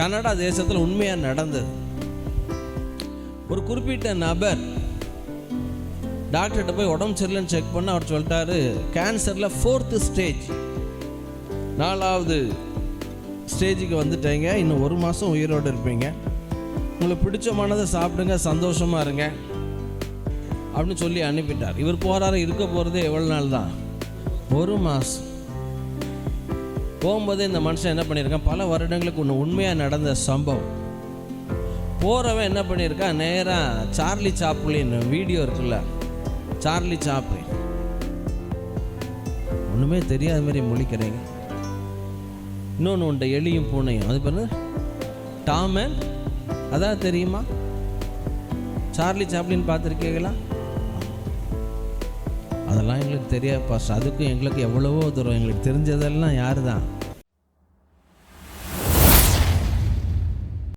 Canada தேசத்தில் உண்மையாக நடந்தது. ஒரு குறிப்பிட்ட நபர் டாக்டர்கிட்ட போய் உடம்பு சரியில்லைன்னு செக் பண்ண அவர் சொல்லிட்டாரு, கேன்சரில் 4th ஸ்டேஜ், 4வது ஸ்டேஜுக்கு வந்துட்டீங்க, இன்னும் 1 மாதம் உயிரோடு இருப்பீங்க, உங்களுக்கு பிடிச்சமானதை சாப்பிடுங்க, சந்தோஷமாக இருங்க அப்படின்னு சொல்லி அனுப்பிட்டார். இவர் போகிறாரு. இருக்க போகிறதே எவ்வளோ நாள் தான்? 1 மாதம். போகும்போதே இந்த மனுஷன் என்ன பண்ணியிருக்கான், பல வருடங்களுக்கு ஒன்று உண்மையாக நடந்த சம்பவம். போகிறவன் என்ன பண்ணியிருக்கான், நேராக சார்லி சாப்ளின் வீடியோ இருக்குல்ல, சார்லி சாப்ளின், ஒன்றுமே தெரியாத மாதிரி முழிக்கிறீங்க. இன்னொன்று உண்ட எலியும் பூனையும், அது பேர் டாம் அண்ட், அதான் தெரியுமா? சார்லி சாப்ளின் பார்த்துருக்கீங்களா? அதெல்லாம் எங்களுக்கு தெரியாது பாஸ்டர். அதுக்கும் எங்களுக்கு எவ்வளவோ தூரம். எங்களுக்கு தெரிஞ்சதெல்லாம் யார் தான்?